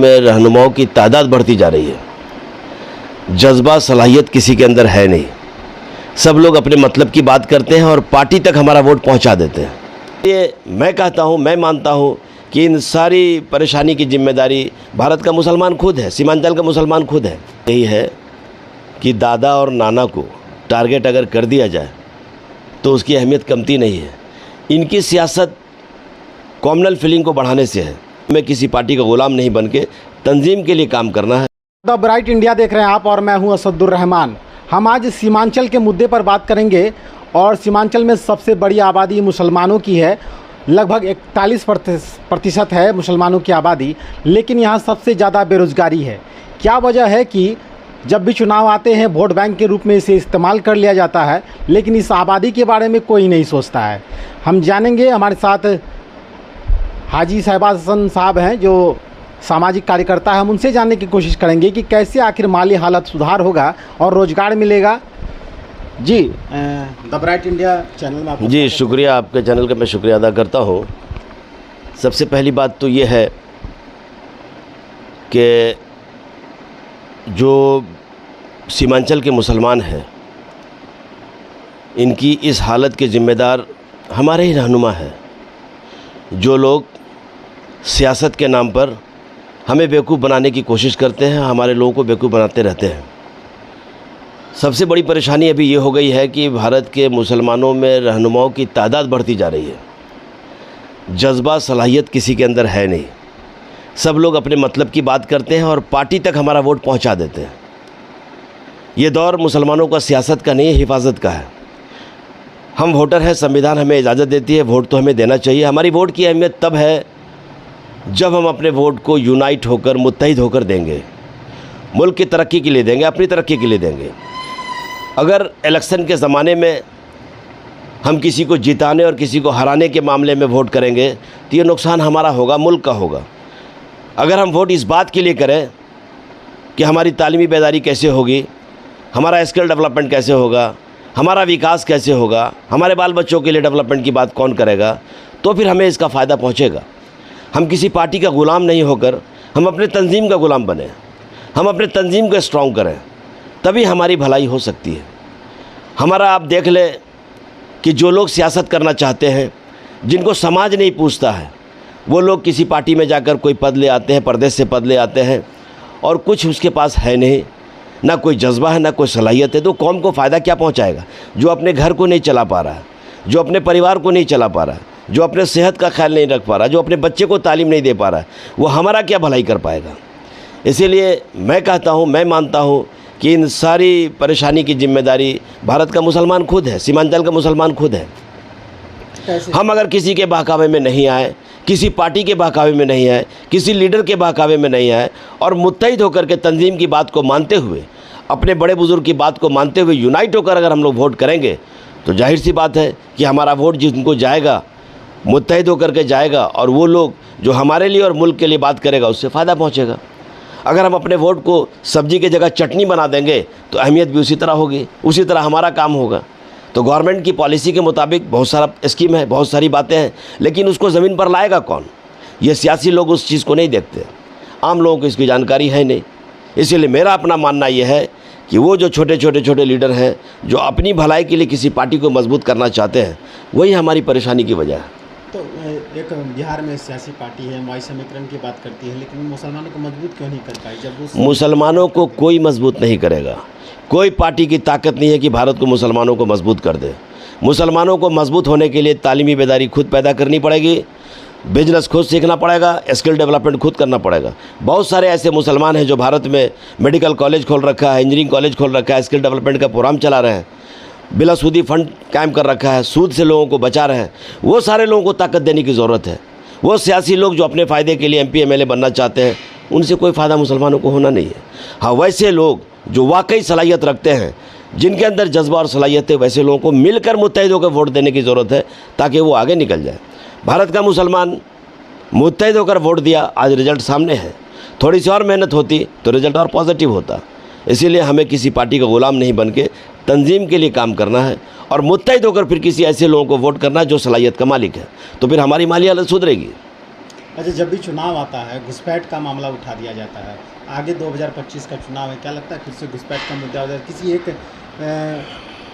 में रहनुमाओं की तादाद बढ़ती जा रही है। जज्बा सलाहियत किसी के अंदर है नहीं। सब लोग अपने मतलब की बात करते हैं और पार्टी तक हमारा वोट पहुंचा देते हैं। ये मैं कहता हूं, मैं मानता हूं कि इन सारी परेशानी की जिम्मेदारी भारत का मुसलमान खुद है, सीमांचल का मुसलमान खुद है। यही है कि दादा और नाना को टारगेट अगर कर दिया जाए तो उसकी अहमियत कमती नहीं है। इनकी सियासत कॉम्युनल फीलिंग को बढ़ाने से है। हमें किसी पार्टी का गुलाम नहीं बन के तंजीम के लिए काम करना है। द ब्राइट इंडिया देख रहे हैं आप और मैं हूं असदुर रहमान। हम आज सीमांचल के मुद्दे पर बात करेंगे और सीमांचल में सबसे बड़ी आबादी मुसलमानों की है। लगभग 41% है मुसलमानों की आबादी, लेकिन यहाँ सबसे ज़्यादा बेरोज़गारी है। क्या वजह है कि जब भी चुनाव आते हैं वोट बैंक के रूप में इसे इस्तेमाल कर लिया जाता है, लेकिन इस आबादी के बारे में कोई नहीं सोचता है। हम जानेंगे, हमारे साथ हाजी शहबाज हसन साहब हैं जो सामाजिक कार्यकर्ता है। हम उनसे जानने की कोशिश करेंगे कि कैसे आखिर माली हालत सुधार होगा और रोज़गार मिलेगा। जी, द ब्राइट इंडिया चैनल में आपको जी शुक्रिया, आपके चैनल का मैं शुक्रिया अदा करता हूँ। सबसे पहली बात तो ये है कि जो सीमांचल के मुसलमान हैं, इनकी इस हालत के ज़िम्मेदार हमारे ही रहनुमा हैं, जो लोग सियासत के नाम पर हमें बेवकूफ़ बनाने की कोशिश करते हैं, हमारे लोगों को बेवकूफ़ बनाते रहते हैं। सबसे बड़ी परेशानी अभी ये हो गई है कि भारत के मुसलमानों में रहनुमाओं की तादाद बढ़ती जा रही है। जज्बा सलाहियत किसी के अंदर है नहीं। सब लोग अपने मतलब की बात करते हैं और पार्टी तक हमारा वोट पहुंचा देते हैं। ये दौर मुसलमानों का सियासत का नहीं है, हिफाजत का है। हम वोटर हैं, संविधान हमें इजाज़त देती है, वोट तो हमें देना चाहिए। हमारी वोट की अहमियत तब है जब हम अपने वोट को यूनाइट होकर, मुत्तहिद होकर देंगे, मुल्क की तरक्की के लिए देंगे, अपनी तरक्की के लिए देंगे। अगर इलेक्शन के ज़माने में हम किसी को जिताने और किसी को हराने के मामले में वोट करेंगे तो ये नुकसान हमारा होगा, मुल्क का होगा। अगर हम वोट इस बात के लिए करें कि हमारी तालीमी बेदारी कैसे होगी, हमारा स्किल डेवलपमेंट कैसे होगा, हमारा विकास कैसे होगा, हमारे बाल बच्चों के लिए डेवलपमेंट की बात कौन करेगा, तो फिर हमें इसका फ़ायदा पहुंचेगा। हम किसी पार्टी का ग़ुलाम नहीं होकर हम अपने तंजीम का ग़ुलाम बने, हम अपने तंजीम को स्ट्रॉन्ग करें, तभी हमारी भलाई हो सकती है। हमारा आप देख लें कि जो लोग सियासत करना चाहते हैं, जिनको समाज नहीं पूछता है, वो लोग किसी पार्टी में जाकर कोई पद ले आते हैं, परदेश से पद ले आते हैं और कुछ उसके पास है नहीं, ना कोई जज्बा है, ना कोई सलाहियत है, तो कौम को फ़ायदा क्या पहुंचाएगा? जो अपने घर को नहीं चला पा रहा है, जो अपने परिवार को नहीं चला पा रहा है, जो अपने सेहत का ख्याल नहीं रख पा रहा, जो अपने बच्चे को तालीम नहीं दे पा रहा है, वो हमारा क्या भलाई कर पाएगा? इसीलिए मैं कहता हूँ, मैं मानता हूँ कि इन सारी परेशानी की जिम्मेदारी भारत का मुसलमान खुद है, सीमांचल का मुसलमान खुद है। हम अगर किसी के बहकावे में नहीं आए, किसी पार्टी के बहकावे में नहीं आए, किसी लीडर के बहकावे में नहीं आए और मुत्तहिद होकर के तंजीम की बात को मानते हुए, अपने बड़े बुजुर्ग की बात को मानते हुए यूनाइट होकर अगर हम लोग वोट करेंगे तो जाहिर सी बात है कि हमारा वोट जिनको जाएगा, मुत्तहिद होकर के जाएगा और वो लोग जो हमारे लिए और मुल्क के लिए बात करेगा उससे फ़ायदा पहुँचेगा। अगर हम अपने वोट को सब्जी की जगह चटनी बना देंगे तो अहमियत भी उसी तरह होगी, उसी तरह हमारा काम होगा। तो गवर्नमेंट की पॉलिसी के मुताबिक बहुत सारा स्कीम है, बहुत सारी बातें हैं, लेकिन उसको ज़मीन पर लाएगा कौन? ये सियासी लोग उस चीज़ को नहीं देखते, आम लोगों को इसकी जानकारी है नहीं। इसीलिए मेरा अपना मानना ये है कि वो जो छोटे लीडर हैं जो अपनी भलाई के लिए किसी पार्टी को मजबूत करना चाहते हैं, वही हमारी परेशानी की वजह है। तो एक बिहार में सियासी पार्टी है, माई समीकरण की बात करती है, लेकिन मुसलमानों को मजबूत क्यों नहीं कर पाई? जब मुसलमानों को कोई मजबूत नहीं करेगा। कोई पार्टी की ताकत नहीं है कि भारत को मुसलमानों को मजबूत कर दे। मुसलमानों को मजबूत होने के लिए तालीमी बेदारी खुद पैदा करनी पड़ेगी, बिजनेस खुद सीखना पड़ेगा, स्किल डेवलपमेंट खुद करना पड़ेगा। बहुत सारे ऐसे मुसलमान हैं जो भारत में मेडिकल कॉलेज खोल रखा है, इंजीनियरिंग कॉलेज खोल रखा है, स्किल डेवलपमेंट का प्रोग्राम चला रहे हैं, बिला सूदी फंड कायम कर रखा है, सूद से लोगों को बचा रहे हैं। वो सारे लोगों को ताकत देने की ज़रूरत है। वो सियासी लोग जो अपने फ़ायदे के लिए MP MLA बनना चाहते हैं, उनसे कोई फ़ायदा मुसलमानों को होना नहीं है। हाँ, वैसे लोग जो वाकई सलाहियत रखते हैं, जिनके अंदर जज्बा और सलाहियत है, वैसे लोगों को मिलकर मुत्तहिद होकर वोट देने की ज़रूरत है ताकि वो आगे निकल जाए। भारत का मुसलमान मुत्तहिद होकर वोट दिया, आज रिजल्ट सामने है। थोड़ी सी और मेहनत होती तो रिजल्ट और पॉजिटिव होता। इसीलिए हमें किसी पार्टी का गुलाम नहीं बन के तंजीम के लिए काम करना है और मुत्तहिद होकर फिर किसी ऐसे लोगों को वोट करना है जो सलाहियत का मालिक है, तो फिर हमारी माली हालत सुधरेगी। अच्छा, जब भी चुनाव आता है घुसपैठ का मामला उठा दिया जाता है। आगे 2025 का चुनाव है, क्या लगता है फिर से घुसपैठ का मुद्दा हो जाए, किसी एक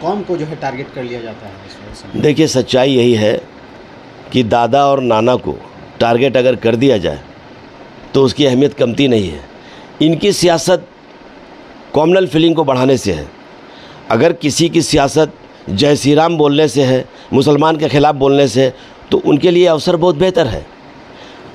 कौम को जो है टारगेट कर लिया जाता है इस वजह से? देखिए, सच्चाई यही है कि दादा और नाना को टारगेट अगर कर दिया जाए तो उसकी अहमियत कमती नहीं है। इनकी सियासत कॉमनल फीलिंग को बढ़ाने से है। अगर किसी की सियासत जय श्री राम बोलने से है, मुसलमान के ख़िलाफ़ बोलने से है, तो उनके लिए अवसर बहुत बेहतर है।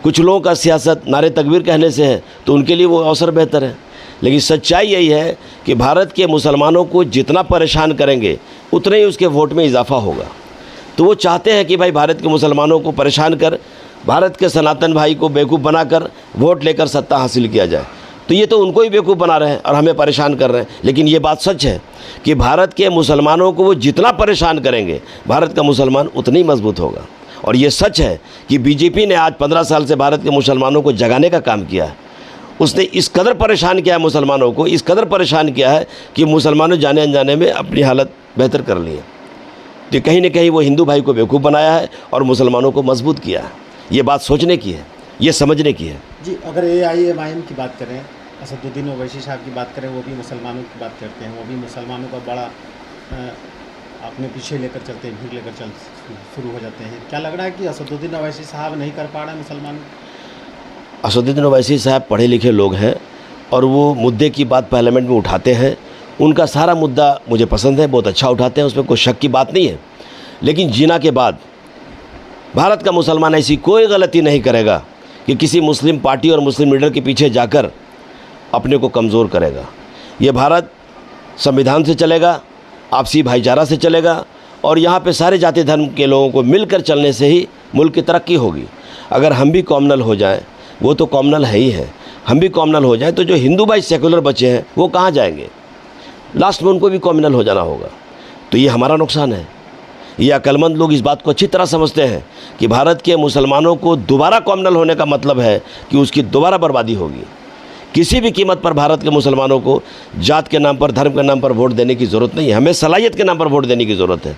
कुछ लोगों का सियासत नारे तकबीर कहने से है तो उनके लिए वो अवसर बेहतर है। लेकिन सच्चाई यही है कि भारत के मुसलमानों को जितना परेशान करेंगे उतने ही उसके वोट में इजाफा होगा। तो वो चाहते हैं कि भाई भारत के मुसलमानों को परेशान कर, भारत के सनातन भाई को बेवकूफ़ बनाकर वोट लेकर सत्ता हासिल किया जाए। तो ये तो उनको ही बेवकूफ़ बना रहे हैं और हमें परेशान कर रहे हैं। लेकिन ये बात सच है कि भारत के मुसलमानों को वो जितना परेशान करेंगे भारत का मुसलमान उतना ही मजबूत होगा। और ये सच है कि बीजेपी ने आज 15 साल से भारत के मुसलमानों को जगाने का काम किया है। उसने इस कदर परेशान किया है मुसलमानों को, इस कदर परेशान किया है कि मुसलमानों जाने अनजाने में अपनी हालत बेहतर कर ली है। तो कहीं न कहीं वो हिंदू भाई को बेवकूफ़ बनाया है और मुसलमानों को मजबूत किया है। ये बात सोचने की है, ये समझने की है। जी, अगर AIMIM की बात करें, असदुद्दीन ओवैसी साहब की बात करें, वो भी मुसलमानों की बात करते हैं, वो भी मुसलमानों का बड़ा अपने पीछे लेकर चलते हैं, भीड़ लेकर चल शुरू हो जाते हैं। क्या लग रहा है कि असदुद्दीन ओवैसी साहब नहीं कर पा रहे हैं मुसलमान? असदुद्दीन ओवैसी साहब पढ़े लिखे लोग हैं और वो मुद्दे की बात पार्लियामेंट में उठाते हैं। उनका सारा मुद्दा मुझे पसंद है, बहुत अच्छा उठाते हैं, उसमें कोई शक की बात नहीं है। लेकिन जीना के बाद भारत का मुसलमान ऐसी कोई गलती नहीं करेगा कि किसी मुस्लिम पार्टी और मुस्लिम लीडर के पीछे जाकर अपने को कमज़ोर करेगा। ये भारत संविधान से चलेगा, आपसी भाईचारा से चलेगा और यहाँ पे सारे जाति धर्म के लोगों को मिलकर चलने से ही मुल्क की तरक्की होगी। अगर हम भी कॉमनल हो जाएं, वो तो कॉमनल है ही है, हम भी कॉमनल हो जाएं तो जो हिंदू भाई सेकुलर बचे हैं वो कहाँ जाएंगे? लास्ट में उनको भी कॉमनल हो जाना होगा। तो ये हमारा नुकसान है। ये अक्लमंद लोग इस बात को अच्छी तरह समझते हैं कि भारत के मुसलमानों को दोबारा कॉमनल होने का मतलब है कि उसकी दोबारा बर्बादी होगी। किसी भी कीमत पर भारत के मुसलमानों को जात के नाम पर, धर्म के नाम पर वोट देने की ज़रूरत नहीं है, हमें सलाहियत के नाम पर वोट देने की ज़रूरत है।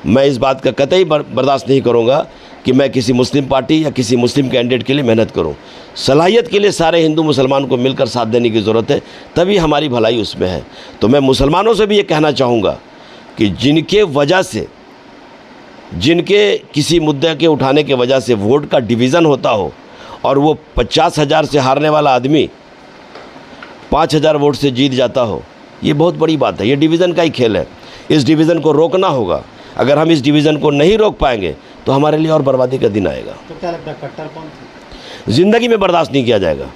मैं इस बात का कतई बर्दाश्त नहीं करूँगा कि मैं किसी मुस्लिम पार्टी या किसी मुस्लिम कैंडिडेट के लिए मेहनत करूँ। सलाहियत के लिए सारे हिंदू मुसलमान को मिलकर साथ देने की ज़रूरत है, तभी हमारी भलाई उसमें है। तो मैं मुसलमानों से भी ये कहना चाहूँगा कि जिनके वजह से, जिनके किसी मुद्दे के उठाने के वजह से वोट का डिवीज़न होता हो और वो 50,000 से हारने वाला आदमी 5,000 वोट से जीत जाता हो, ये बहुत बड़ी बात है। ये डिवीज़न का ही खेल है, इस डिवीज़न को रोकना होगा। अगर हम इस डिवीज़न को नहीं रोक पाएंगे तो हमारे लिए और बर्बादी का दिन आएगा। तो क्या लगता है कट्टरपंथ ज़िंदगी में बर्दाश्त नहीं किया जाएगा।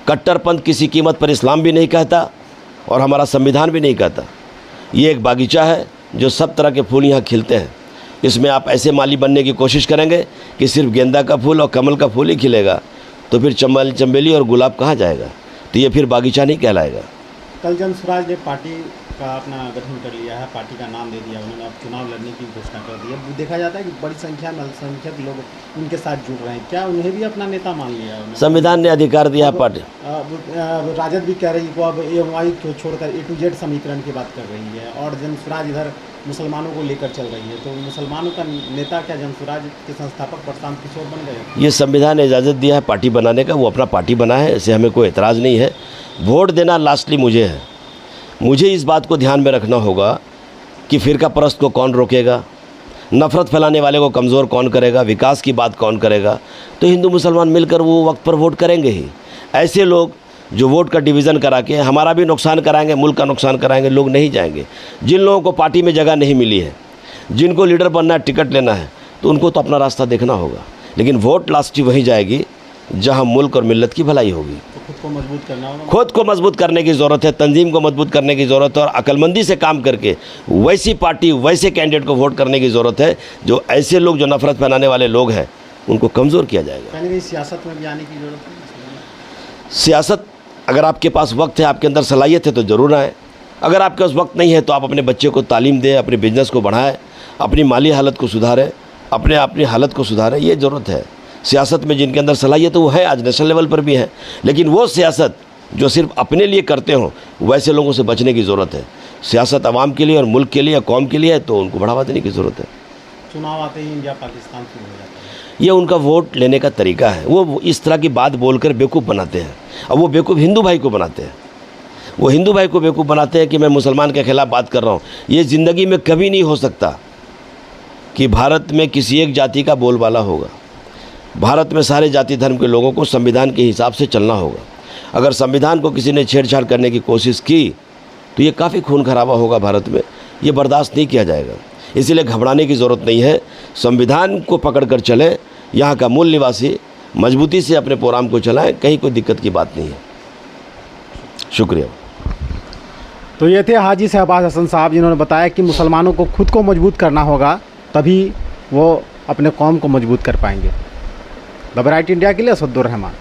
कट्टरपंथ किसी कीमत पर इस्लाम भी नहीं कहता और हमारा संविधान भी नहीं कहता। ये एक बागीचा है जो सब तरह के फूल यहाँ खिलते हैं। इसमें आप ऐसे माली बनने की कोशिश करेंगे कि सिर्फ गेंदा का फूल और कमल का फूल ही खिलेगा, तो फिर चंबेली और गुलाब कहाँ जाएगा? तो ये फिर बागीचा नहीं कहलाएगा। कल जनसुराज ने पार्टी का अपना गठन कर लिया है, पार्टी का नाम दे दिया, उन्होंने अब चुनाव लड़ने की घोषणा कर दी है। देखा जाता है कि बड़ी संख्या में अल्पसंख्यक लोग उनके साथ जुड़ रहे हैं, क्या उन्हें भी अपना नेता मान लिया है? संविधान ने अधिकार दिया पार्टी। राजद भी कह रही है वो अब AMI को छोड़कर A to Z समीकरण की बात कर रही है और जनसुराज इधर मुसलमानों को लेकर चल रही है। तो मुसलमानों का नेता क्या जनसुराज के संस्थापक प्रशांत किशोर बन गए? ये संविधान ने इजाज़त दिया है पार्टी बनाने का, वो अपना पार्टी बना है, इससे हमें कोई एतराज़ नहीं है। वोट देना लास्टली मुझे है। मुझे इस बात को ध्यान में रखना होगा कि फ़िरका परस्त को कौन रोकेगा, नफ़रत फैलाने वाले को कमज़ोर कौन करेगा, विकास की बात कौन करेगा। तो हिंदू मुसलमान मिलकर वो वक्त पर वोट करेंगे ही। ऐसे लोग जो वोट का डिवीज़न करा के हमारा भी नुकसान कराएंगे, मुल्क का नुकसान कराएंगे, लोग नहीं जाएंगे। जिन लोगों को पार्टी में जगह नहीं मिली है, जिनको लीडर बनना है, टिकट लेना है, तो उनको तो अपना रास्ता देखना होगा। लेकिन वोट लास्ट वहीं जाएगी जहां मुल्क और मिल्लत की भलाई होगी। तो खुद को मजबूत करना होगा, खुद को मजबूत करने की ज़रूरत है, तंजीम को मजबूत करने की ज़रूरत है और अक्लमंदी से काम करके वैसी पार्टी, वैसे कैंडिडेट को वोट करने की ज़रूरत है जो ऐसे लोग जो नफरत फैलाने वाले लोग हैं उनको कमज़ोर किया जाएगा। कहीं ना कहीं सियासत में भी आने की ज़रूरत है। सियासत, अगर आपके पास वक्त है, आपके अंदर सलाहियत है तो ज़रूर आए। अगर आपके पास वक्त नहीं है तो आप अपने बच्चे को तालीम दें, अपने बिजनेस को बढ़ाएं, अपनी माली हालत को सुधारें, अपनी हालत को सुधारें। ये ज़रूरत है। सियासत में जिनके अंदर सलाहियत है वो है, आज नेशनल लेवल पर भी है। लेकिन वो सियासत जो सिर्फ अपने लिए करते हों, वैसे लोगों से बचने की ज़रूरत है। सियासत आवाम के लिए और मुल्क के लिए, कौम के लिए है, तो उनको बढ़ावा देने की ज़रूरत है। चुनाव आते ही इंडिया पाकिस्तान शुरू हो जाता है। ये उनका वोट लेने का तरीका है। वो इस तरह की बात बोलकर बेवकूफ़ बनाते हैं। अब वो बेवकूफ़ हिंदू भाई को बनाते हैं। वो हिंदू भाई को बेवकूफ़ बनाते हैं कि मैं मुसलमान के ख़िलाफ़ बात कर रहा हूँ। ये ज़िंदगी में कभी नहीं हो सकता कि भारत में किसी एक जाति का बोलबाला होगा। भारत में सारे जाति धर्म के लोगों को संविधान के हिसाब से चलना होगा। अगर संविधान को किसी ने छेड़छाड़ करने की कोशिश की तो ये काफ़ी खून खराबा होगा भारत में। ये बर्दाश्त नहीं किया जाएगा। इसीलिए घबराने की ज़रूरत नहीं है। संविधान को पकड़ कर चलें। यहाँ का मूल निवासी मजबूती से अपने प्रोग्राम को चलाएं, कहीं कोई दिक्कत की बात नहीं है। शुक्रिया। तो ये थे हाजी शहबाज हसन साहब, जिन्होंने बताया कि मुसलमानों को खुद को मजबूत करना होगा, तभी वो अपने कौम को मजबूत कर पाएंगे। द ब्राइट इंडिया के लिए असदुर रहमान।